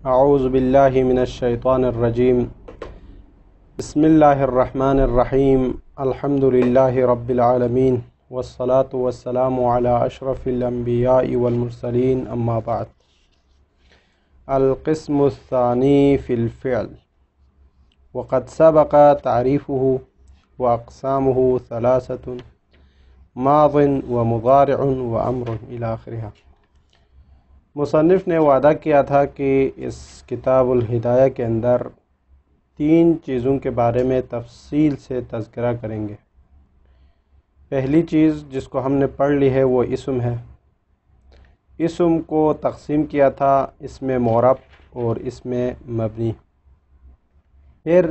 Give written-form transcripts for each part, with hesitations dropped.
اعوذ باللہ من الشیطان الرجیم بسم اللہ الرحمن الرحیم الحمد للہ رب العالمین والصلاة والسلام علی اشرف الانبیاء والمرسلین اما بعد۔ القسم الثانی فی الفعل وقد سبق تعریفه واقسامه ثلاثة ماض ومضارع وامر الی آخرہ۔ مصنف نے وعدہ کیا تھا کہ اس کتاب الہدایہ کے اندر 3 چیزوں کے بارے میں تفصیل سے تذکرہ کریں گے۔ پہلی چیز جس کو ہم نے پڑھ لی ہے وہ اسم ہے۔ اسم کو تقسیم کیا تھا اسم معرب اور اسم مبنی۔ پھر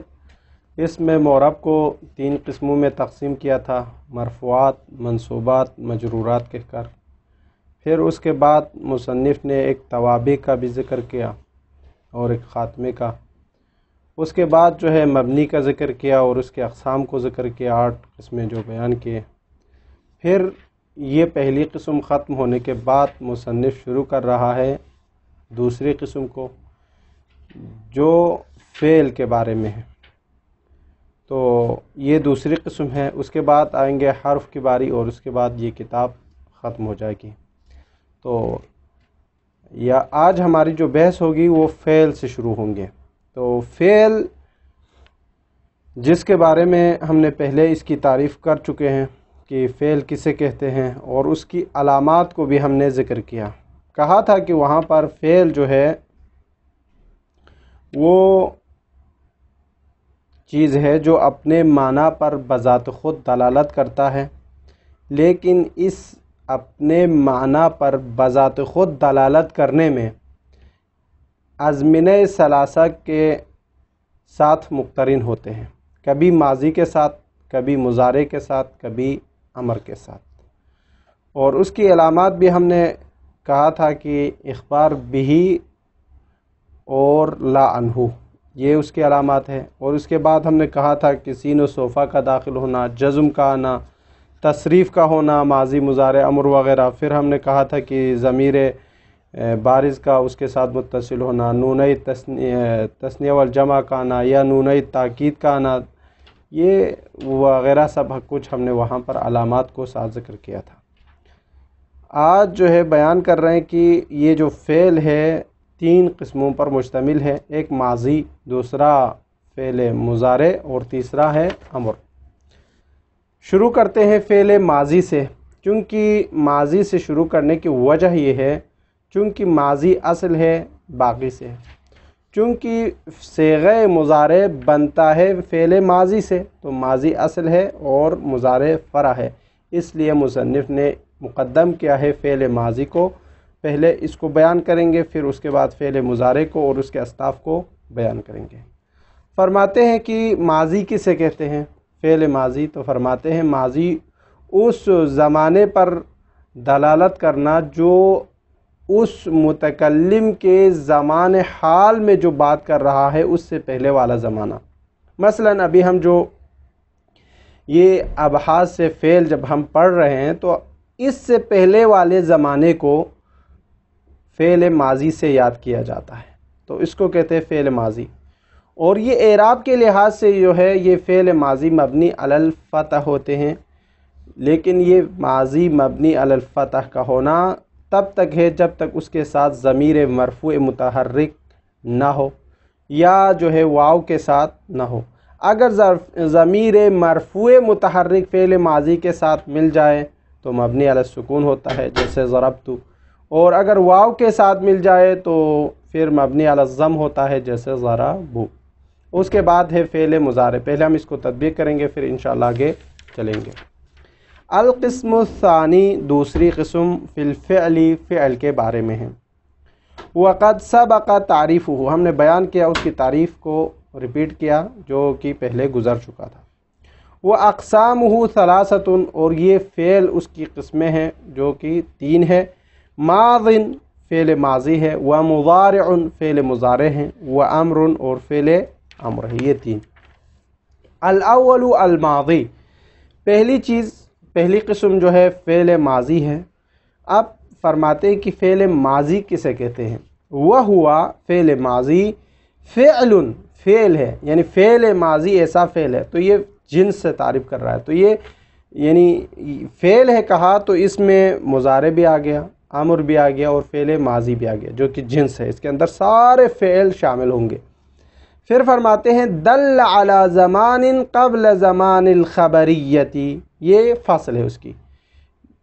اسم معرب کو 3 قسموں میں تقسیم کیا تھا، مرفوعات، منصوبات، مجرورات کہہ کر۔ پھر اس کے بعد مصنف نے ایک توابع کا بھی ذکر کیا اور ایک خاتمے کا۔ اس کے بعد جو ہے مبنی کا ذکر کیا اور اس کے اقسام کو ذکر کیا، 8 قسمیں جو بیان کیے۔ پھر یہ پہلی قسم ختم ہونے کے بعد مصنف شروع کر رہا ہے دوسری قسم کو، جو فعل کے بارے میں ہے۔ تو یہ دوسری قسم ہے۔ اس کے بعد آئیں گے حرف کی باری اور اس کے بعد یہ کتاب ختم ہو جائے گی۔ تو آج ہماری جو بحث ہوگی وہ فعل سے شروع ہوں گے۔ تو فعل جس کے بارے میں ہم نے پہلے اس کی تعریف کر چکے ہیں کہ فعل کسے کہتے ہیں، اور اس کی علامات کو بھی ہم نے ذکر کیا۔ کہا تھا کہ وہاں پر فعل جو ہے وہ چیز ہے جو اپنے معنی پر بذات خود دلالت کرتا ہے، لیکن اس اپنے معنی پر بذات خود دلالت کرنے میں ازمنہ ثلاثہ کے ساتھ مقترن ہوتے ہیں، کبھی ماضی کے ساتھ، کبھی مضارع کے ساتھ، کبھی امر کے ساتھ۔ اور اس کی علامات بھی ہم نے کہا تھا کہ اخبار بہ اور لا عنہ، یہ اس کی علامات ہیں۔ اور اس کے بعد ہم نے کہا تھا کہ سین و صوفہ کا داخل ہونا، جزم کا آنا، تصریف کا ہونا، ماضی، مضارع، امر وغیرہ۔ پھر ہم نے کہا تھا کہ ضمیر بارز کا اس کے ساتھ متصل ہونا، نونِ تثنیہ والجمع کا آنا یا نونِ تاکید کا آنا، یہ وغیرہ سب کچھ ہم نے وہاں پر علامات کو ساتھ ذکر کیا تھا۔ آج جو ہے بیان کر رہے ہیں کہ یہ جو فعل ہے 3 قسموں پر مشتمل ہے، ایک ماضی، دوسرا فعل مضارع اور تیسرا ہے امر۔ شروع کرتے ہیں فعل ماضی سے، چونکہ ماضی سے شروع کرنے کی وجہ یہ ہے چونکہ ماضی اصل ہے باقی سے، چونکہ صیغہ مضارع بنتا ہے فعل ماضی سے، تو ماضی اصل ہے اور مضارع فرع ہے، اس لیے مصنف نے مقدم کیا ہے فعل ماضی کو۔ پہلے اس کو بیان کریں گے، پھر اس کے بعد فعل مضارع کو اور اس کے اصناف کو بیان کریں گے۔ فرماتے ہیں کہ ماضی کسے کہتے ہیں؟ فعل ماضی تو فرماتے ہیں ماضی اس زمانے پر دلالت کرنا جو اس متکلم کے زمان حال میں جو بات کر رہا ہے اس سے پہلے والا زمانہ۔ مثلا ابھی ہم جو یہ ابحاث سے فعل جب ہم پڑھ رہے ہیں تو اس سے پہلے والے زمانے کو فعل ماضی سے یاد کیا جاتا ہے، تو اس کو کہتے ہیں فعل ماضی۔ اور یہ اعراب کے لحاظ سے جو ہے یہ فعل ماضی مبنی علی الفتح ہوتے ہیں، لیکن یہ ماضی مبنی علی الفتح کا ہونا تب تک ہے جب تک اس کے ساتھ ضمیر مرفوع متحرک نہ ہو یا جو ہے واو کے ساتھ نہ ہو۔ اگر ضمیر مرفوع متحرک فعل ماضی کے ساتھ مل جائے تو مبنی علی السکون ہوتا ہے، جیسے ضربت، اور اگر واو کے ساتھ مل جائے تو پھر مبنی علی الضم ہوتا ہے، جیسے ضربوا۔ اس کے بعد ہے فعل مضارع، پہلے ہم اس کو تطبیق کریں گے پھر انشاءاللہ آگے چلیں گے۔ القسم الثانی، دوسری قسم، فی الفعل، فعل کے بارے میں ہے۔ وقد سبق تعریفہ، ہم نے بیان کیا اس کی تعریف کو ریپیٹ کیا جو کہ پہلے گزر چکا تھا۔ واقسامہ ثلاثۃ، اور یہ فعل اس کی قسمیں ہیں جو کہ 3 ہے۔ ماض، فعل ماضی ہے، ومضارع، فعل مضارع ہے، وامر، اور فعل امر ہے، یہ 3۔ الاول الماضی، پہلی قسم جو ہے فعل ماضی ہے۔ اب فرماتے ہیں کہ فعل ماضی کسے کہتے ہیں؟ وہ ہوا فعل ماضی فعل فعل ہے، یعنی فعل ماضی ایسا فعل ہے، تو یہ جنس سے تعریف کر رہا ہے، تو یہ یعنی فعل ہے کہا تو اس میں مضارع بھی آ گیا، امر بھی آ گیا اور فعل ماضی بھی آ گیا جو کہ جنس ہے، اس کے اندر سارے فعل شامل ہوں گے۔ پھر فرماتے ہیں دل علی زمان قبل زمان الخبریتی، یہ فصل ہے اس کی۔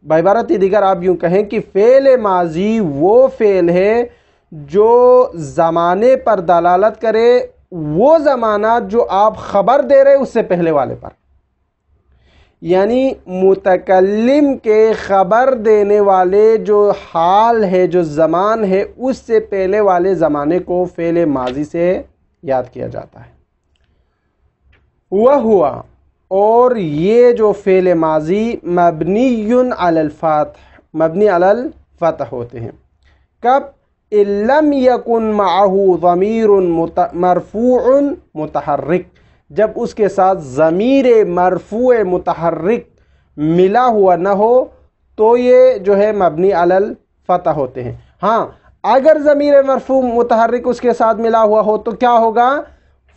بعبارت دیگر آپ یوں کہیں کہ فعل ماضی وہ فعل ہے جو زمانے پر دلالت کرے، وہ زمانات جو آپ خبر دے رہے اس سے پہلے والے پر، یعنی متکلم کے خبر دینے والے جو حال ہے، جو زمان ہے، اس سے پہلے والے زمانے کو فعل ماضی سے یاد کیا جاتا ہے۔ وہ ہوا، اور یہ جو فعل ماضی مبنی علی الفتح، مبنی علی الفتح ہوتے ہیں، کب؟ ان لم یکن معہ ضمیر مرفوع متحرک، جب اس کے ساتھ ضمیر مرفوع متحرک ملا ہوا نہ ہو تو یہ جو ہے مبنی علی الفتح ہوتے ہیں۔ ہاں اگر ضمیر مرفوع متحرک اس کے ساتھ ملا ہوا ہو تو کیا ہوگا؟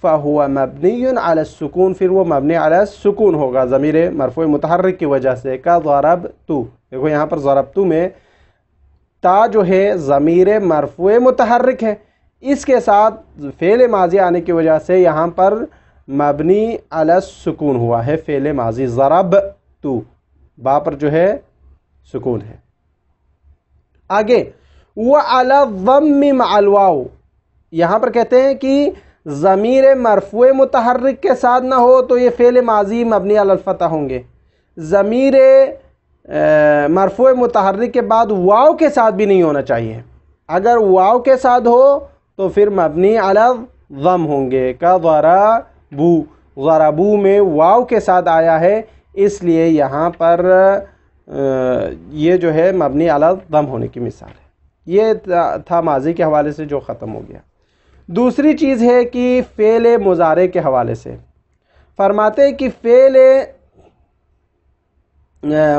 فَهُوَ مَبْنِيٌّ عَلَى السُّكُونِ، پھر وہ مبنی علی السکون ہوگا ضمیر مرفوع متحرک کی وجہ سے۔ کا ضربت، دیکھو یہاں پر ضربت میں تا جو ہے ضمیر مرفوع متحرک ہے، اس کے ساتھ فعل ماضی آنے کی وجہ سے یہاں پر مبنی علی السکون ہوا ہے فعل ماضی ضربت، با پر جو ہے سکون ہے۔ آگے وَعَلَى الضَّمِّ مَعَ الْوَاوِ، یہاں پر کہتے ہیں کہ ضمیر مرفوع متحرک کے ساتھ نہ ہو تو یہ فعل ماضی مبنی علی الفتح ہوں گے، ضمیر مرفوع متحرک کے بعد واو کے ساتھ بھی نہیں ہونا چاہیے، اگر واو کے ساتھ ہو تو پھر مبنی علی الضم ہوں گے۔ کا ضربو، ضربو میں واو کے ساتھ آیا ہے اس لیے یہاں پر یہ جو ہے مبنی علی الضم ہونے کی مثال ہے۔ یہ تھا ماضی کے حوالے سے جو ختم ہو گیا۔ دوسری چیز ہے کہ فعل مضارع کے حوالے سے فرماتے ہیں کہ فعل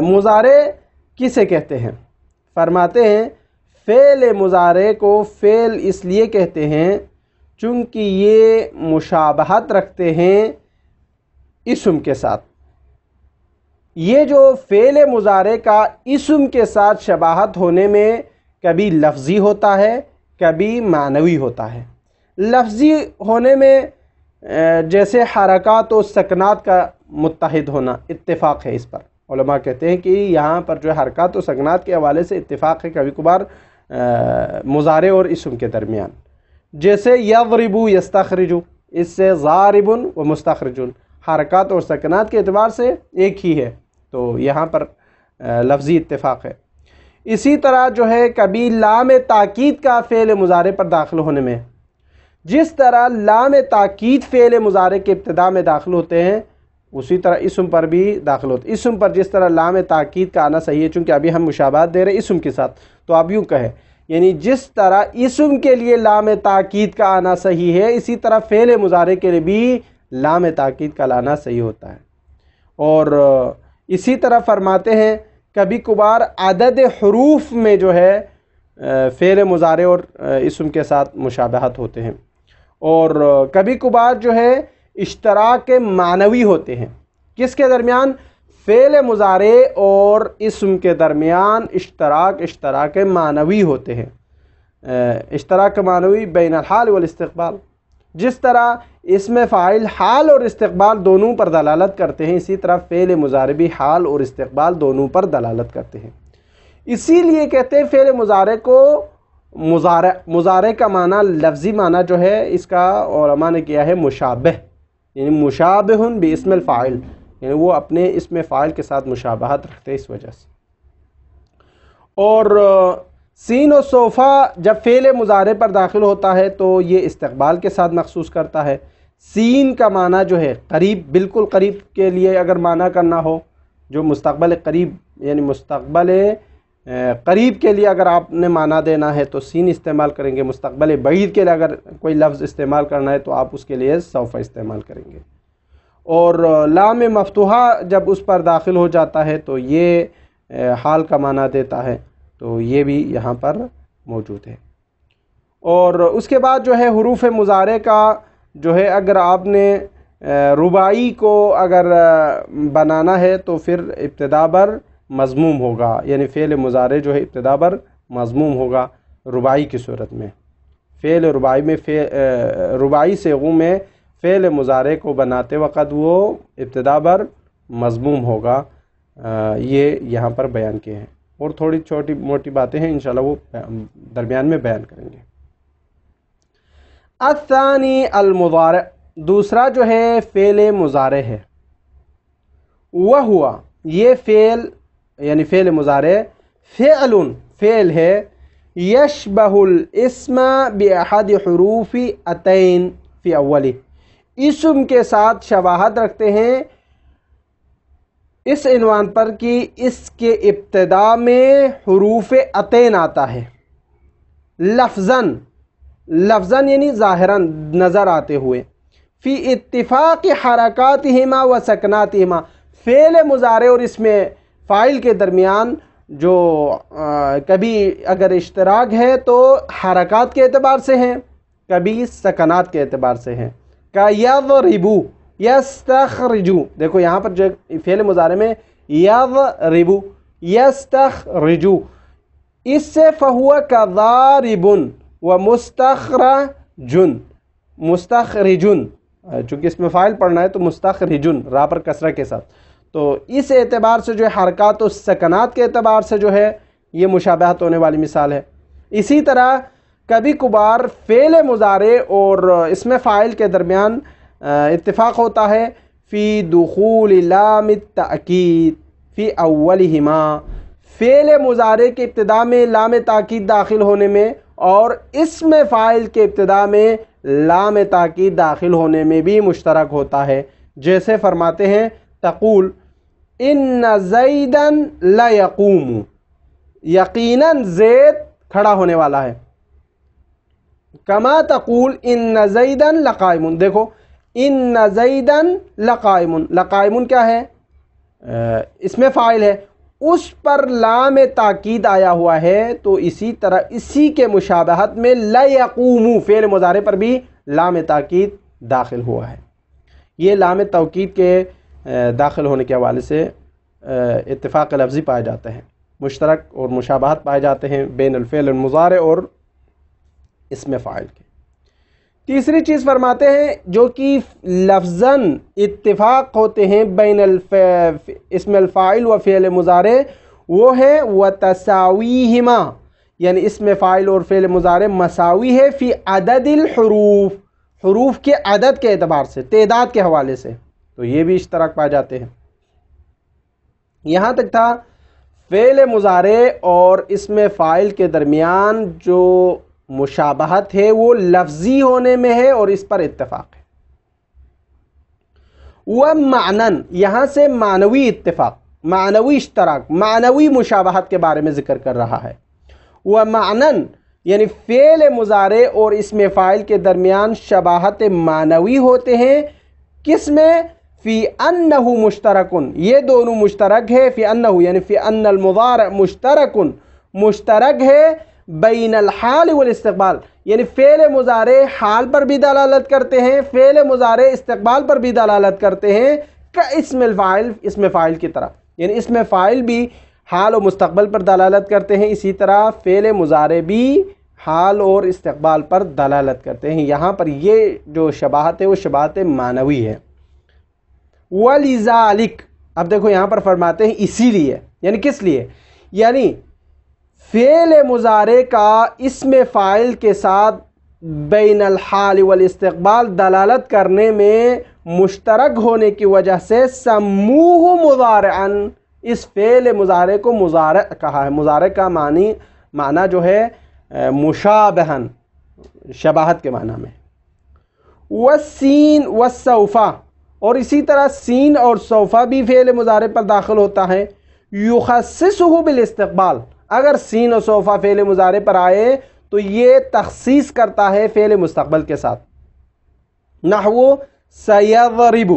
مضارع کسے کہتے ہیں؟ فرماتے ہیں فعل مضارع کو فعل اس لیے کہتے ہیں چونکہ یہ مشابہت رکھتے ہیں اسم کے ساتھ۔ یہ جو فعل مضارع کا اسم کے ساتھ شباہت ہونے میں کبھی لفظی ہوتا ہے کبھی معنوی ہوتا ہے۔ لفظی ہونے میں جیسے حرکات و سکنات کا متحد ہونا، اتفاق ہے اس پر، علماء کہتے ہیں کہ یہاں پر جو حرکات و سکنات کے حوالے سے اتفاق ہے کبھی کبھار مضارع اور اسم کے درمیان، جیسے یضربو یستخرجو، اس سے ضارب و مستخرج حرکات اور سکنات کے اعتبار سے ایک ہی ہے، تو یہاں پر لفظی اتفاق ہے۔ اسی طرح جو ہے کبھی لام تاکید کا فعل مضارع پر داخل ہونے میں، جس طرح لام تاکید فعل مضارع کے ابتدا میں داخل ہوتے ہیں اسی طرح اسم پر بھی داخل ہوتے ہیں۔ اسم پر جس طرح لام تاکید کا آنا صحیح ہے، چونکہ ابھی ہم مشابہت دے رہے ہیں اسم کے ساتھ، تو آپ یوں کہیں یعنی جس طرح اسم کے لیے لام تاکید کا آنا صحیح ہے اسی طرح فعل مضارع کے لیے بھی لام تاکید کا لانا صحیح ہوتا ہے۔ اور اسی طرح فرماتے ہیں کبھی کبھار عدد حروف میں جو ہے فعل مضارع اور اسم کے ساتھ مشابہت ہوتے ہیں، اور کبھی کبھار جو ہے اشتراک معنوی ہوتے ہیں۔ کس کے درمیان؟ فعل مضارع اور اسم کے درمیان اشتراک معنوی ہوتے ہیں، اشتراک معنوی بین الحال والاستقبال۔ جس طرح اسم فاعل حال اور استقبال دونوں پر دلالت کرتے ہیں اسی طرح فعل مضارع بھی حال اور استقبال دونوں پر دلالت کرتے ہیں۔ اسی لیے کہتے ہیں فعل مضارع کو مضارع کا معنی لفظی معنی جو ہے اس کا علماء نے کیا ہے مشابہ، یعنی مشابہ باسم الفاعل، یعنی وہ اپنے اسم فاعل کے ساتھ مشابہت رکھتے ہیں اس وجہ سے۔ اور سین و صوفہ جب فعل مضارع پر داخل ہوتا ہے تو یہ استقبال کے ساتھ مخصوص کرتا ہے۔ سین کا معنی جو ہے قریب، بالکل قریب کے لیے اگر معنی کرنا ہو، جو مستقبل قریب یعنی مستقبل قریب کے لیے اگر آپ نے معنی دینا ہے تو سین استعمال کریں گے، مستقبل بعید کے لیے اگر کوئی لفظ استعمال کرنا ہے تو آپ اس کے لیے سوف استعمال کریں گے۔ اور لام مفتوحہ جب اس پر داخل ہو جاتا ہے تو یہ حال کا معنی دیتا ہے، تو یہ بھی یہاں پر موجود ہے۔ اور اس کے بعد جو ہے حروف مضارع کا جو ہے اگر آپ نے رباعی کو اگر بنانا ہے تو پھر ابتدا بر مضموم ہوگا، یعنی فعل مضارع جو ہے ابتدا بر مضموم ہوگا رباعی کی صورت میں. فعل رباعی میں رباعی صیغوں میں فعل مضارع کو بناتے وقت وہ ابتدا بر مضموم ہوگا. یہ یہاں پر بیان کیے ہیں، اور تھوڑی چھوٹی موٹی باتیں ہیں انشاءاللہ وہ درمیان میں بیان کریں گے. الثانی المضارع، دوسرا جو ہے فعل مضارع ہے. وہ ہوا یہ فعل یعنی فعل مضارع فعل ہے یشبہ الاسم باحد حروف اتین فی اولی، اسم کے ساتھ شباہت رکھتے ہیں اس عنوان پر کہ اس کے ابتدا میں حروف اتین آتا ہے. لفظاً یعنی ظاہراً نظر آتے ہوئے. فی اتفاق حرکاتہما و سکناتہما، فعل مضارع اور اس میں فاعل کے درمیان جو کبھی اگر اشتراک ہے تو حرکات کے اعتبار سے ہیں، کبھی سکنات کے اعتبار سے ہیں. کا یضربو یستخرجو، دیکھو یہاں پر جو فعل مضارع میں یضربو یستخرجو، اس سے فہو کضاربن و مستخرجن، چونکہ اس میں فاعل پڑھنا ہے تو مستخرجن را پر کسرہ کے ساتھ. تو اس اعتبار سے جو ہے حرکات و سکنات کے اعتبار سے جو ہے یہ مشابہت ہونے والی مثال ہے. اسی طرح کبھی کبھار فعل مضارع اور اس میں فاعل کے درمیان اتفاق ہوتا ہے فی دخول لام التأکید فی اولہما، فعل مضارع کے ابتدا میں لام تاکید داخل ہونے میں اور اسم فاعل کے ابتدا میں لام تاکید داخل ہونے میں بھی مشترک ہوتا ہے. جیسے فرماتے ہیں تقول ان زیدن لیقوم، یقیناً زید کھڑا ہونے والا ہے. کما تقول ان زیدن لقائم، دیکھو ان زیدن لقائم، لقائم کیا ہے؟ اس میں فاعل ہے، اس پر لام تاکید آیا ہوا ہے. تو اسی طرح اسی کے مشابہت میں لیقوم فعل مضارع پر بھی لام تاکید داخل ہوا ہے. یہ لام توکید کے داخل ہونے کے حوالے سے اتفاق لفظی پائے جاتے ہیں، مشترک اور مشابہت پائے جاتے ہیں بین الفعل المضارع اور اسم فاعل کے. تیسری چیز فرماتے ہیں جو کہ لفظاً اتفاق ہوتے ہیں بین اسم الفاعل و فعل مضارع، وہ ہے وتساویہما، یعنی اسم فاعل اور فعل مضارع مساوی ہے فی عدد الحروف، حروف کے عدد کے اعتبار سے، تعداد کے حوالے سے. تو یہ بھی اشتراک پائے جاتے ہیں. یہاں تک تھا فعل مضارع اور اسم فاعل کے درمیان جو مشابہت ہے وہ لفظی ہونے میں ہے اور اس پر اتفاق ہے. ومعنن، یہاں سے معنوی اتفاق، معنوی اشتراک، معنوی مشابہت کے بارے میں ذکر کر رہا ہے. ومعنن یعنی فعل مضارع اور اسم فاعل کے درمیان شباہت معنوی ہوتے ہیں. کس میں؟ فی انہ مشترکن، یہ دونوں مشترک ہے. فی انہ یعنی فی ان المضارع مشترکن، مشترک ہے بین الحال والاستقبال، یعنی فعل مضارع حال پر بھی دلالت کرتے ہیں، فعل مضارع استقبال پر بھی دلالت کرتے ہیں. اسم الفاعل، اسم فاعل کی طرح، یعنی اسم فاعل بھی حال و مستقبل پر دلالت کرتے ہیں، اسی طرح فعل مضارع بھی حال اور استقبال پر دلالت کرتے ہیں. یہاں پر یہ جو شباہت ہے وہ شباہت معنوی ہے. وَلِذَالِكَ، اب دیکھو یہاں پر فرماتے ہیں اسی لیے، یعنی کس لیے؟ یعنی فعل مضارع کا اسم فاعل کے ساتھ بین الحال والاستقبال دلالت کرنے میں مشترک ہونے کی وجہ سے سموہ مضارعاً، اس فعل مضارع کو مضارع کہا ہے. مضارع کا معنی جو ہے مشابہن، شباہت کے معنی میں. والسین والسوفہ، اور اسی طرح سین اور سوفہ بھی فعل مضارع پر داخل ہوتا ہے. یخصصہ بالاستقبال، اگر سین و سوفہ فعل مضارع پر آئے تو یہ تخصیص کرتا ہے فعل مستقبل کے ساتھ. نحو سیضرب،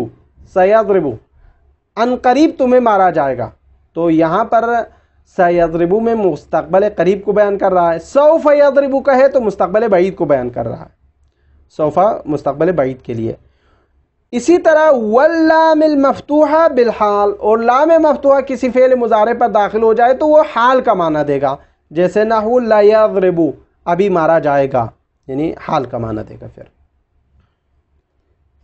ان قریب تمہیں مارا جائے گا. تو یہاں پر سیضربو میں مستقبل قریب کو بیان کر رہا ہے، سوف یضربو کا ہے تو مستقبل بعید کو بیان کر رہا ہے، سوف مستقبل بعید کے لیے۔ اسی طرح واللام المفتوحہ بالحال، اور لام مفتوحہ کسی فعل مضارع پر داخل ہو جائے تو وہ حال کا معنی دے گا، جیسے نحو لا یضربو ابھی مارا جائے گا، یعنی حال کا معنی دے گا۔ پھر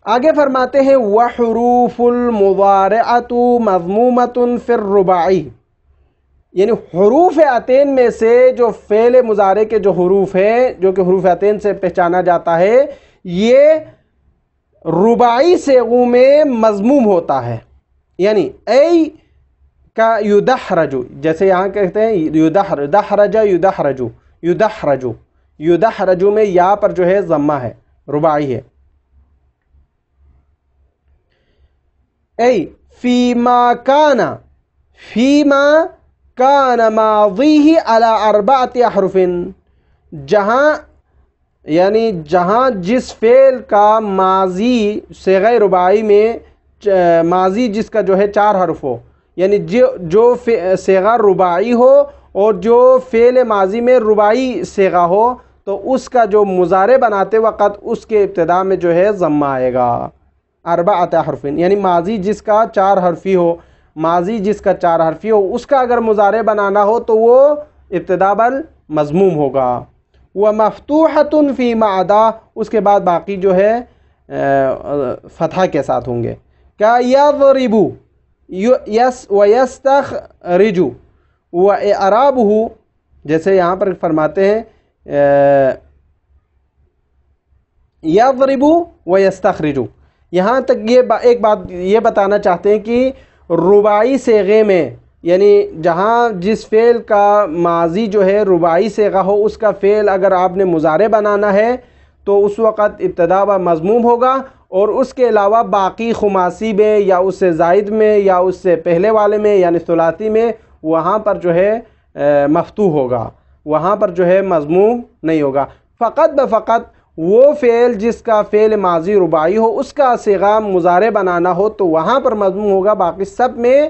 آگے فرماتے ہیں وحروف المضارعۃ مضمومۃ فی الرباعی، یعنی حروف عطین میں سے جو فعل مضارع کے جو حروف ہیں جو کہ حروف عطین سے پہچانا جاتا ہے، یہ رباعی صیغوں میں مضموم ہوتا ہے، یعنی ای کا یدحرج، جیسے یہاں کہتے ہیں دحرج یدحرج، یدحرج، یدحرج میں یا پر جو ہے ضمہ ہے، رباعی ہے۔ ای فیما کان، فیما کان ماضیہ علی اربعۃ احرف، جہاں یعنی جہاں جس فعل کا ماضی صیغہ رباعی میں ماضی جس کا جو ہے 4 حرف ہو، یعنی جو صیغہ رباعی ہو اور جو فعل ماضی میں رباعی صیغہ ہو تو اس کا جو مضارع بناتے وقت اس کے ابتدا میں جو ہے ضمہ آئے گا، اربعۃ احرف، یعنی ماضی جس کا 4 حرفی ہو، ماضی جس کا 4 حرفی ہو اس کا اگر مضارع بنانا ہو تو وہ ابتدا بل مضموم ہوگا۔ وَمَفْتُوحَةٌ فِي مَعْدَى، اس کے بعد باقی جو ہے فتحہ کے ساتھ ہوں گے، کیا یضرب وَيَسْتَخْرِجُ وَإِعْرَابُهُ، جیسے یہاں پر فرماتے ہیں یضرب وَيَسْتَخْرِجُ، یہاں تک یہ ایک بات یہ بتانا چاہتے ہیں کہ رباعی صیغے میں، یعنی جہاں جس فعل کا ماضی جو ہے رباعی صیغہ ہو اس کا فعل اگر آپ نے مضارع بنانا ہے تو اس وقت ابتدا و مضموم ہوگا، اور اس کے علاوہ باقی خماسی میں یا اس سے زائد میں یا اس سے پہلے والے میں یعنی ثلاثی میں وہاں پر جو ہے مفتوح ہوگا، وہاں پر جو ہے مضموم نہیں ہوگا۔ فقط بفقط وہ فعل جس کا فعل ماضی رباعی ہو اس کا صیغہ مضارع بنانا ہو تو وہاں پر مضموم ہوگا، باقی سب میں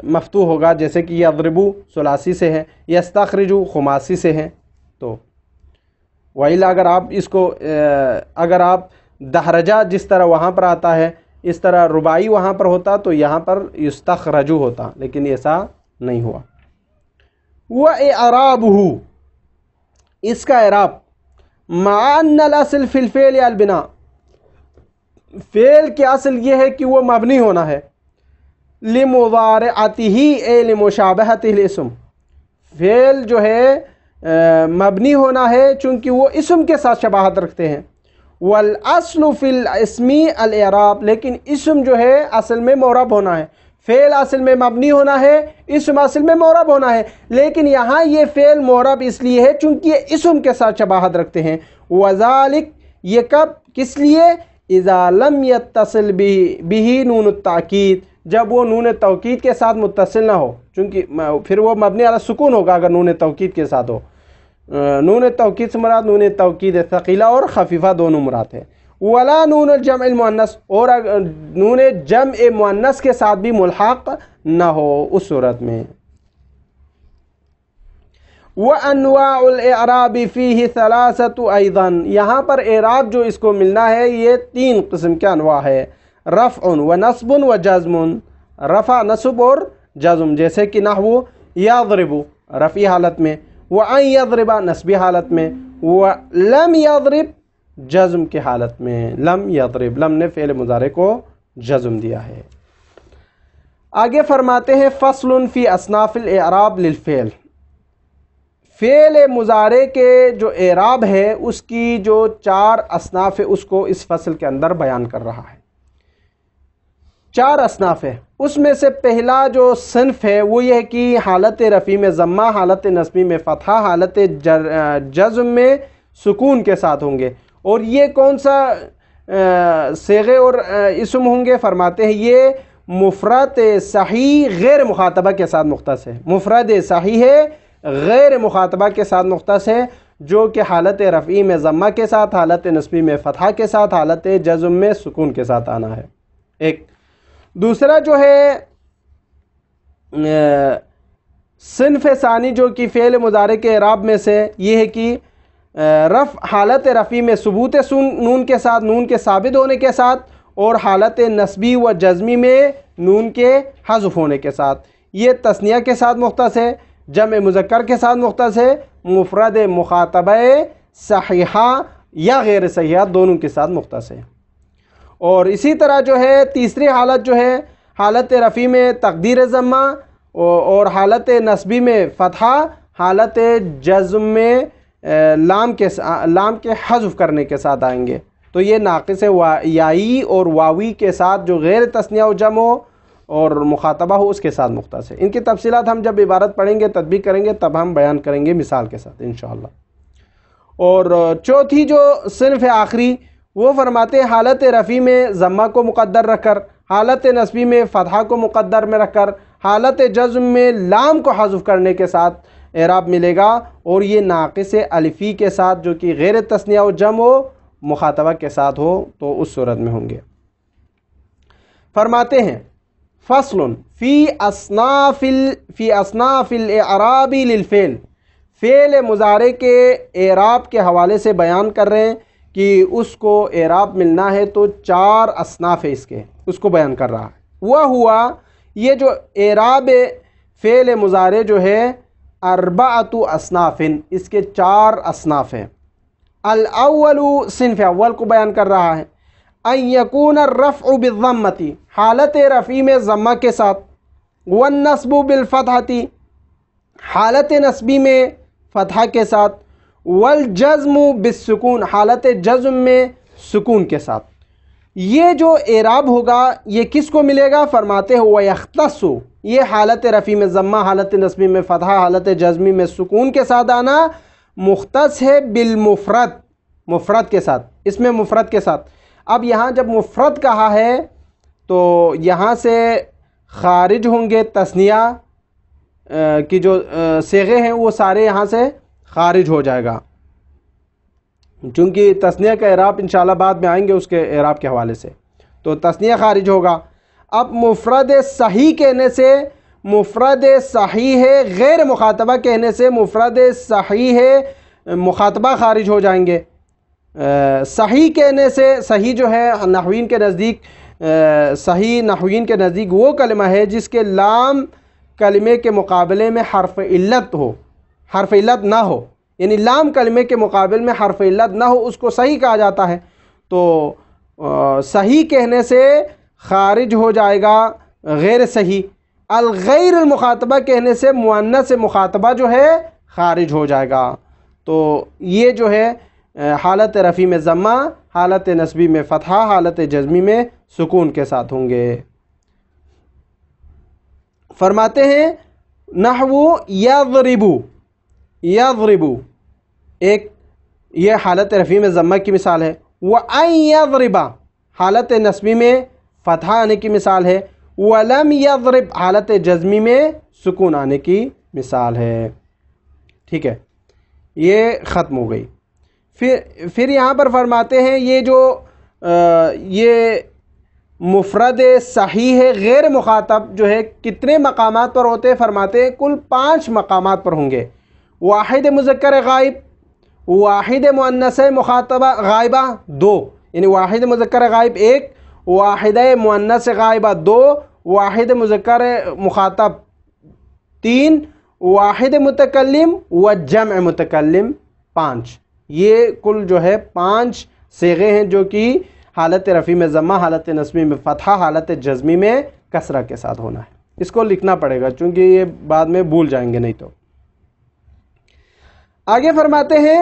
مفتوح ہوگا، جیسے کہ یضربو ثلاثی سے ہے، یستخرجو خماسی سے ہے۔ تو وَإِلَّا اگر آپ اس کو اگر آپ دحرجہ جس طرح وہاں پر آتا ہے اس طرح رباعی وہاں پر ہوتا تو یہاں پر یستخرجو ہوتا، لیکن ایسا نہیں ہوا۔ وَإِعْرَابُهُ، اس کا اعراب مع ان الاصل فی الفعل البناء، فعل کی اصل یہ ہے کہ وہ مبنی ہونا ہے، لمضارعته اے لمشابہتہ الاسم، فعل جو ہے مبنی ہونا ہے چونکہ وہ اسم کے ساتھ شباہت رکھتے ہیں۔ والاصل فی الاسم الاعراب، لیکن اسم جو ہے اصل میں معرب ہونا ہے، فعل اصل میں مبنی ہونا ہے، اسم اصل میں معرب ہونا ہے، لیکن یہاں یہ فعل معرب اس لیے ہے چونکہ یہ اسم کے ساتھ شباہت رکھتے ہیں۔ وذالک، یہ کب کس لیے؟ اذا لم یتصل به نون التاکید، جب وہ نون توکید کے ساتھ متصل نہ ہو، چونکہ پھر وہ مبنی علی سکون ہوگا اگر نون توکید کے ساتھ ہو۔ نون توکید سے مراد نون توکید ثقیلہ اور خفیفہ دونوں مراد ہے۔ ولا نون الجمع المؤنث، اور نون جمع مؤنث کے ساتھ بھی ملحق نہ ہو اس صورت میں۔ وانواع الاعراب فیہ ثلاثۃ ایضا، یہاں پر اعراب جو اس کو ملنا ہے یہ 3 قسم کے انواع ہے، رفع و نصب و جزم، رفع نصب اور جزم، جیسے کہ نحو یضرب رفعی حالت میں، وان یضرب نصبی حالت میں، ولم یضرب جزم کی حالت میں۔ لم یضرب، لم نے فعل مضارع کو جزم دیا ہے۔ آگے فرماتے ہیں فصل فی اصناف الاعراب للفعل، فعل مضارع کے جو اعراب ہے اس کی جو 4 اصناف ہے اس کو اس فصل کے اندر بیان کر رہا ہے۔ 4 اصناف ہے، اس میں سے پہلا جو صنف ہے وہ یہ ہے کہ حالت رفع میں ضمہ، حالت نصبی میں فتحہ، حالت جزم میں سکون کے ساتھ ہوں گے۔ اور یہ کون سا صیغے اور اسم ہوں گے؟ فرماتے ہیں یہ مفرد صحیح غیر مخاطبہ کے ساتھ مختص ہے، مفرد صحیح ہے غیر مخاطبہ کے ساتھ مختص ہے، جو کہ حالت رفعی میں ضمہ کے ساتھ، حالت نصبی میں فتحہ کے ساتھ، حالت جزم میں سکون کے ساتھ آنا ہے۔ ایک دوسرا جو ہے صنف ثانی جو کہ فعل مضارع کے اعراب میں سے یہ ہے کہ حالت رفع میں ثبوت نون کے ساتھ، نون کے ثابت ہونے کے ساتھ، اور حالت نصبی و جزمی میں نون کے حذف ہونے کے ساتھ۔ یہ تثنیہ کے ساتھ مختص ہے، جمع مذکر کے ساتھ مختص ہے، مفرد مخاطبہ صحیحہ یا غیر صحیحہ دونوں کے ساتھ مختص ہے۔ اور اسی طرح جو ہے تیسری حالت جو ہے حالت رفع میں تقدیر ضمہ اور حالت نصبی میں فتحہ، حالت جزم میں لام کے حذف کرنے کے ساتھ آئیں گے۔ تو یہ ناقص یائی اور واوی کے ساتھ جو غیر تثنیہ و جمع ہو اور مخاطبہ ہو اس کے ساتھ مختص ہے۔ ان کی تفصیلات ہم جب عبارت پڑھیں گے، تطبیق کریں گے، تب ہم بیان کریں گے مثال کے ساتھ انشاءاللہ۔ اور چوتھی جو صنف آخری وہ فرماتے ہیں حالت رفع میں ضمہ کو مقدر رکھ کر، حالت نصبی میں فتحہ کو مقدر میں رکھ کر، حالت جزم میں لام کو حذف کرنے کے ساتھ اعراب ملے گا، اور یہ ناقص الفی کے ساتھ جو کہ غیر تثنیہ و جمع ہو، مخاطبہ کے ساتھ ہو تو اس صورت میں ہوں گے۔ فرماتے ہیں فصل فی اصناف الاعراب للفعل، فعل مضارع کے اعراب کے حوالے سے بیان کر رہے ہیں کہ اس کو اعراب ملنا ہے تو 4 اصناف ہے اس کو بیان کر رہا ہے۔ وہ ہوا یہ جو اعراب فعل مضارع جو ہے 4 اصناف، اس کے 4 اصناف ہیں۔ الاول صنف اول کو بیان کر رہا ہے، ان یکون الرفع بالضمۃ، حالت رفع میں ضمہ کے ساتھ، والنصب بالفتحۃ، حالت نصبی میں فتحہ کے ساتھ، والجزم بالسکون، حالت جزم میں سکون کے ساتھ۔ یہ جو اعراب ہوگا یہ کس کو ملے گا؟ فرماتے ہیں وَيَخْتَصُ، یہ حالت رفع میں ضمہ، حالت نصبی میں فتحہ، حالت جزمی میں سکون کے ساتھ آنا مختص ہے بالمفرد، مفرد کے ساتھ، اس میں مفرد کے ساتھ۔ اب یہاں جب مفرد کہا ہے تو یہاں سے خارج ہوں گے تثنیہ کی جو صیغے ہیں وہ سارے یہاں سے خارج ہو جائے گا، چونکہ تثنیہ کا اعراب انشاءاللہ بعد میں آئیں گے اس کے اعراب کے حوالے سے، تو تثنیہ خارج ہوگا۔ اب مفرد صحیح کہنے سے، مفرد صحیح ہے غیر مخاطبہ کہنے سے مفرد صحیح ہے مخاطبہ خارج ہو جائیں گے۔ صحیح کہنے سے، صحیح جو ہے نحوین کے نزدیک، صحیح نحوین کے نزدیک وہ کلمہ ہے جس کے لام کلمے کے مقابلے میں حرف علت ہو، حرف علت نہ ہو، یعنی لام کلمے کے مقابل میں حرف علت نہ ہو، اس کو صحیح کہا جاتا ہے۔ تو صحیح کہنے سے خارج ہو جائے گا غیر صحیح۔ الغیر المخاطبہ کہنے سے مؤنث مخاطبہ جو ہے خارج ہو جائے گا۔ تو یہ جو ہے حالت رفع میں ضمہ، حالت نصبی میں فتحہ، حالت جزمی میں سکون کے ساتھ ہوں گے۔ فرماتے ہیں نحو یضربو، یضربو ایک یہ حالت رفع میں ضمہ کی مثال ہے، وَأَن يَضْرِبَ حالت نصبی میں فتحہ آنے کی مثال ہے، وَلَمْ يَضْرِبْ حالت جزمی میں سکون آنے کی مثال ہے۔ ٹھیک ہے، یہ ختم ہو گئی۔ پھر یہاں پر فرماتے ہیں یہ جو یہ مفرد صحیح ہے غیر مخاطب جو ہے کتنے مقامات پر ہوتے ہیں؟ فرماتے ہیں کل 5 مقامات پر ہوں گے۔ واحد مذکر غائب، واحد مؤنث مخاطبہ غائبہ 2، یعنی واحد مذکر غائب 1، واحد مؤنث غائبہ 2، واحد مذکر مخاطب 3، واحد متکلم و جمع متکلم 5۔ یہ کل جو ہے 5 صیغے ہیں جو کہ حالت رفع میں ضمہ، حالت نصبی میں فتحہ، حالت جزمی میں کسرہ کے ساتھ ہونا ہے۔ اس کو لکھنا پڑے گا چونکہ یہ بعد میں بھول جائیں گے نہیں تو۔ آگے فرماتے ہیں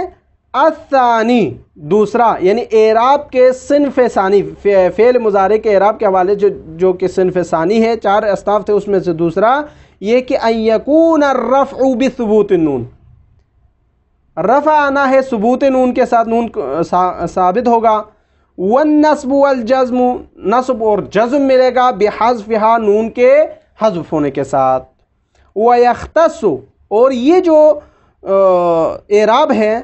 الثانی دوسرا، یعنی اعراب کے صنف ثانی، فعل مضارع کے اعراب کے حوالے جو کہ صنف ثانی ہے، 4 اصناف تھے اس میں سے دوسرا یہ کہ ان یکون الرفع بثبوت النون، رفع آنا ہے ثبوت نون کے ساتھ، نون ثابت ہوگا، والنصب والجزم نصب اور جزم ملے گا بحذفها نون کے حذف ہونے کے ساتھ، ویختص اور یہ جو اعراب ہے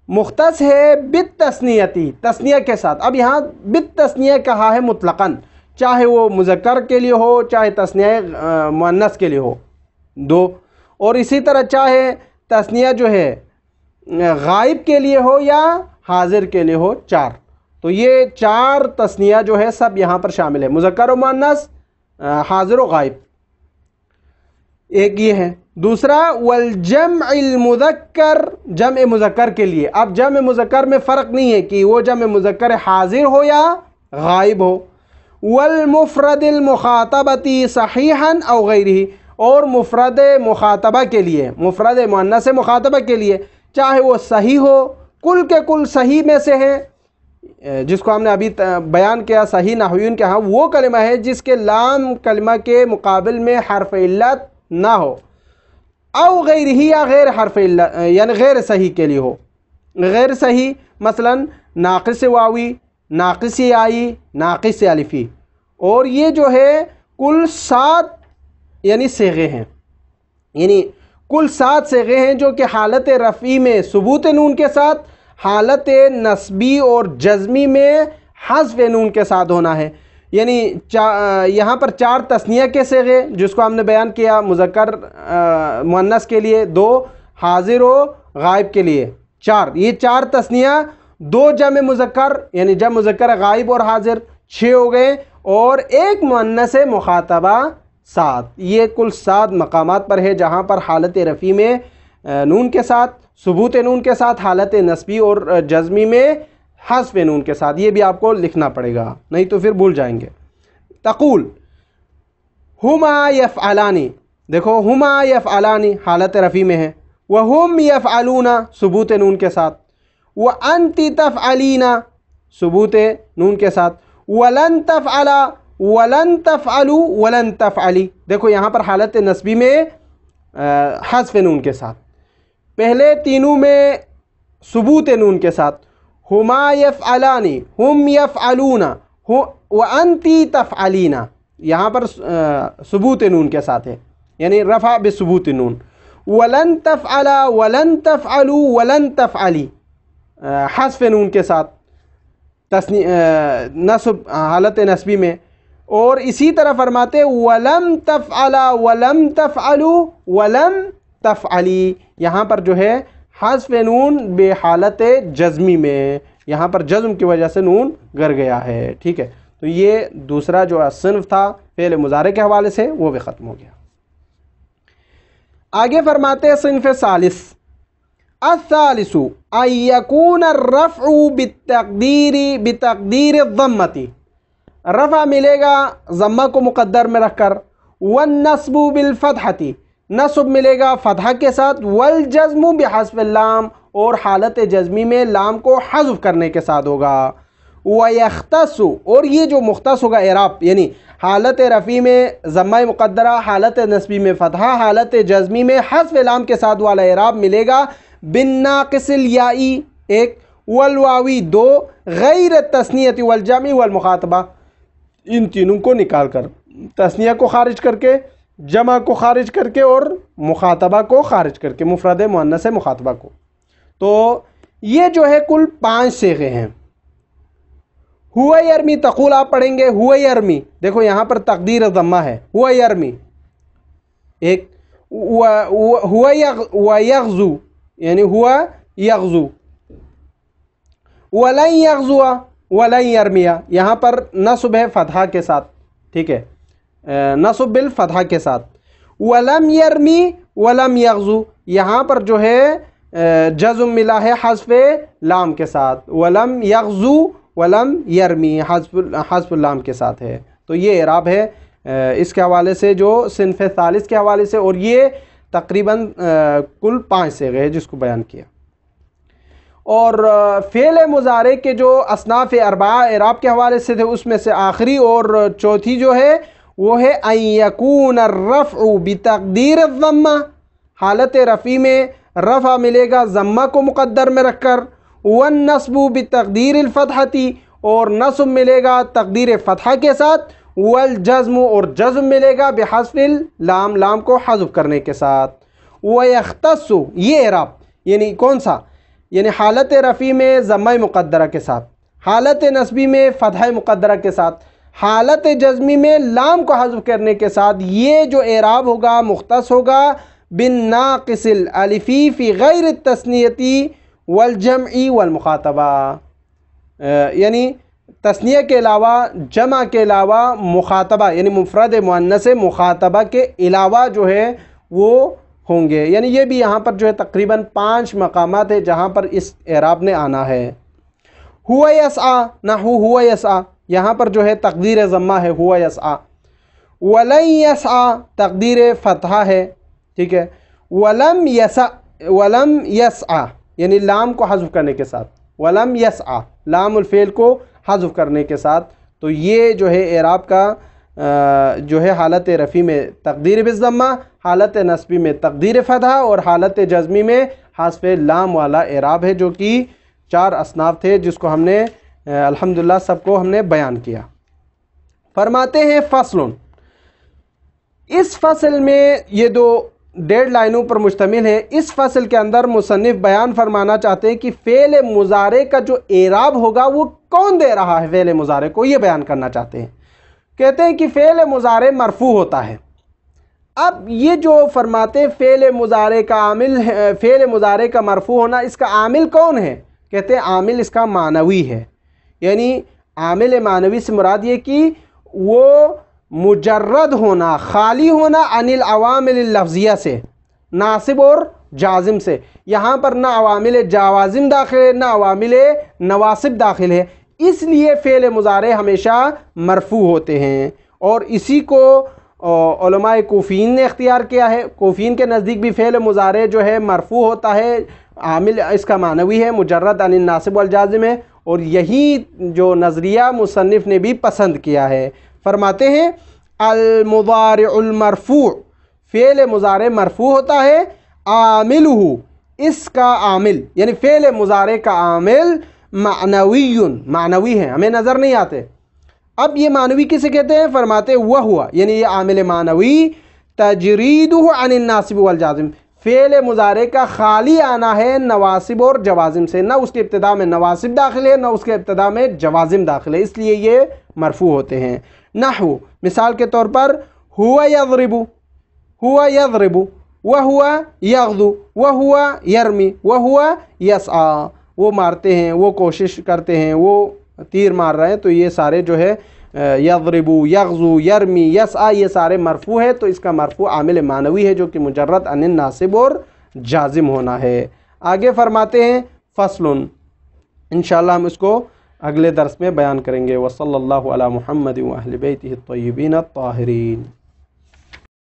مختص ہے بالتثنیتی، تثنیہ کے ساتھ۔ اب یہاں بالتثنیہ کہا ہے مطلقاً، چاہے وہ مذکر کے لیے ہو چاہے تثنیہ مؤنث کے لیے ہو 2، اور اسی طرح چاہے تثنیہ جو ہے غائب کے لیے ہو یا حاضر کے لیے ہو، 4. تو یہ 4 تثنیہ جو ہے سب یہاں پر شامل ہے، مذکر و مؤنث، حاضر و غائب. ایک یہ ہے. دوسرا والجمع المذکر، جمع مذکر کے لیے. اب جمع مذکر میں فرق نہیں ہے کہ وہ جمع مذکر حاضر ہو یا غائب ہو. والمفرد المخاطبتی صحیحا او غیرہ، اور مفرد مخاطبہ کے لیے، مفرد مؤنث مخاطبہ کے لیے، چاہے وہ صحیح ہو، کل کے کل صحیح میں سے ہے، جس کو ہم نے ابھی بیان کیا صحیح نحویون کے ہاں وہ کلمہ ہے جس کے لام کلمہ کے مقابل میں حرف علت نہ ہو، او غیرہ، یا غیر حرف علت یعنی غیر صحیح کے لیے ہو. غیر صحیح مثلا ناقص واوی، ناقص یائی، ناقص الفی. اور یہ جو ہے کل 7 یعنی صیغے ہیں، یعنی کل 7 صیغے ہیں جو کہ حالت رفعی میں ثبوت نون کے ساتھ، حالت نصبی اور جزمی میں حذف نون کے ساتھ ہونا ہے. یعنی یہاں پر 4 تثنیہ کے صیغے جس کو ہم نے بیان کیا، مذکر مؤنث کے لیے 2، حاضر و غائب کے لیے 4. یہ 4 تثنیہ، 2 جمع مذکر یعنی جمع مذکر غائب اور حاضر 6 ہو گئے، اور 1 مؤنث مخاطبہ 7. یہ کل 7 مقامات پر ہے جہاں پر حالت رفعی میں نون کے ساتھ، ثبوت نون کے ساتھ، حالت نصبی اور جزمی میں حذف نون کے ساتھ. یہ بھی آپ کو لکھنا پڑے گا نہیں تو پھر بھول جائیں گے. تقول ہما یفعلانی، دیکھو ہما یفعلانی حالت رفعی میں ہے، وہم یفعلون ثبوت نون کے ساتھ، وانت تفعلین ثبوت نون کے ساتھ، ولن تفعل، ولن تفعلوا، ولن تفعلی. دیکھو یہاں پر حالت نصبی میں حذف نون کے ساتھ، پہلے تینوں میں ثبوت نون کے ساتھ، ہما یفعلانی، ہم یفعلون، وانتی تفعلین. یہاں پر ثبوت نون کے ساتھ ہے یعنی رفع بثبوت نون. ولن تفعل، ولن تفعلوا، ولن تفعلی حذف نون کے ساتھ، نصب حالت نصبی میں. اور اسی طرح فرماتے ولم تفعل، ولم تفعلوا، ولم تفعلی. یہاں پر جو ہے حذف نون بے حالت جزمی میں، یہاں پر جزم کی وجہ سے نون گر گیا ہے. ٹھیک ہے، تو یہ دوسرا جو صنف تھا فعل مضارع کے حوالے سے وہ بھی ختم ہو گیا. آگے فرماتے صنف ثالث. الثالث ان یکون الرفع بتقدیر الضمۃ، رفع ملے گا ضمہ کو مقدر میں رکھ کر، والنصب بالفتحۃ، نصب ملے گا فتحہ کے ساتھ، والجزم بحذف اللام، اور حالت جزمی میں لام کو حذف کرنے کے ساتھ ہوگا. ویختص، اور یہ جو مختص ہوگا اعراب، یعنی حالت رفعی میں ضمہ مقدرہ، حالت نصبی میں فتحہ، حالت جزمی میں حذف لام کے ساتھ والا اعراب ملے گا بالناقص الیائی 1، والواوی 2، غیر التثنیۃ والجمع والمخاطبہ، ان تینوں کو نکال کر، تثنیہ کو خارج کر کے، جمع کو خارج کر کے، اور مخاطبہ کو خارج کر کے، مفرد مؤنث مخاطبہ کو. تو یہ جو ہے کل 5 صیغے ہیں. ہوا یرمی، تقول آپ پڑھیں گے ہوا یرمی، دیکھو یہاں پر تقدیر ضمہ ہے، ہوا یرمی ایک، ہوا یغزو یعنی ہوا یغزو، ولن یغزو، ولن یرمیہ، یہاں پر نصب ہے فتحہ کے ساتھ. ٹھیک ہے، نصب بالفتحہ کے ساتھ. ولم یرمی، ولم یغزو، یہاں پر جو ہے جزم ملا ہے حذف لام کے ساتھ، ولم یغزو، ولم یرمی حذف اللام کے ساتھ ہے. تو یہ اعراب ہے اس کے حوالے سے جو صنف ثالث کے حوالے سے، اور یہ تقریباً کل 5 صیغے ہیں جس کو بیان کیا. اور فعل مضارع کے جو اصناف 4 اعراب کے حوالے سے تھے، اس میں سے آخری اور چوتھی جو ہے وہ ہے ان یکون الرفع بتقدیر الضمہ، حالت رفعی میں رفع ملے گا ضمہ کو مقدر میں رکھ کر، والنصب بتقدیر الفتحۃ، اور نصب ملے گا تقدیر فتحہ کے ساتھ، والجزم، اور جزم ملے گا بحذف اللام، لام کو حذف کرنے کے ساتھ. ویختص، یہ اعراب یعنی کون سا، یعنی حالت رفعی میں ضمہ مقدرہ کے ساتھ، حالت نصبی میں فتحہ مقدرہ کے ساتھ، حالت جزمی میں لام کو حذف کرنے کے ساتھ، یہ جو اعراب ہوگا مختص ہوگا بالناقص الالفی فی غیر التثنیتی والجمعی والمخاطبہ، یعنی تثنیہ کے علاوہ، جمع کے علاوہ، مخاطبہ یعنی مفرد مؤنث مخاطبہ کے علاوہ جو ہے وہ ہوں گے. یعنی یہ بھی یہاں پر جو ہے تقریباً 5 مقامات ہیں جہاں پر اس اعراب نے آنا ہے. ہوا یسعی، نحو ہوا یسعی، یہاں پر جو ہے تقدیر ضمہ ہے ہوا یسعی. ولن یسعی تقدیر فتحہ ہے، ٹھیک ہے. ولم یسعی یعنی لام کو حذف کرنے کے ساتھ، ولم یسعی لام الفعل کو حذف کرنے کے ساتھ. تو یہ جو ہے اعراب کا جو ہے حالت رفع میں تقدیر بالضمہ، حالت نصبی میں تقدیر فتحہ، اور حالت جزمی میں حذف لام والا اعراب ہے، جو کہ 4 اصناف تھے جس کو ہم نے الحمدللہ سب کو ہم نے بیان کیا. فرماتے ہیں فصل، اس فصل میں یہ 1.5 لائنوں پر مشتمل ہے. اس فصل کے اندر مصنف بیان فرمانا چاہتے ہیں کہ فعل مضارع کا جو اعراب ہوگا وہ کون دے رہا ہے. فعل مضارع کو یہ بیان کرنا چاہتے ہیں. کہتے ہیں کہ فعل مضارع مرفوع ہوتا ہے. اب یہ جو فرماتے ہیں فعل مضارع کا عامل، فعل مضارع کا مرفوع ہونا، اس کا عامل کون ہے؟ کہتے ہیں عامل اس کا معنوی ہے. یعنی عامل معنوی سے مراد یہ کہ وہ مجرد ہونا، خالی ہونا عن العوامل اللفظیہ سے، ناصب اور جازم سے. یہاں پر نہ عوامل جوازم داخل ہے، نہ عوامل نواصب داخل ہے، اس لیے فعل مضارع ہمیشہ مرفوع ہوتے ہیں. اور اسی کو علماء کوفین نے اختیار کیا ہے. کوفین کے نزدیک بھی فعل مضارع جو ہے مرفوع ہوتا ہے، عامل اس کا معنوی ہے، مجرد عن الناصب والجازم ہے، اور یہی جو نظریہ مصنف نے بھی پسند کیا ہے. فرماتے ہیں المضارع المرفوع، فعل مضارع مرفوع ہوتا ہے. عاملہ، اس کا عامل یعنی فعل مضارع کا عامل معنوی ہے، ہمیں نظر نہیں آتے. اب یہ معنوی کسے کہتے ہیں؟ فرماتے وہ ہوا، یعنی یہ عامل معنوی تجریدہ عن الناصب والجازم، فعل مضارع کا خالی آنا ہے نواسب اور جوازم سے، نہ اس کے ابتدا میں نواسب داخل ہے نہ اس کے ابتدا میں جوازم داخل ہے، اس لیے یہ مرفوع ہوتے ہیں. نحو، مثال کے طور پر ہوا یضرب، ہوا یضرب، وہوا یغدو، وہوا یرمی، وہوا یسعی، وہ مارتے ہیں، وہ کوشش کرتے ہیں، وہ تیر مار رہے ہیں. تو یہ سارے جو ہے یضرب، یغزو، یرمی، یسعی، یہ سارے مرفوع ہے. تو اس کا مرفوع عامل معنوی ہے جو کہ مجرد عن الناصب اور جازم ہونا ہے. آگے فرماتے ہیں فصل، انشاءاللہ ہم اس کو اگلے درس میں بیان کریں گے. وصلی اللہ علی محمد و اہل بیتہ الطیبین الطاہرین.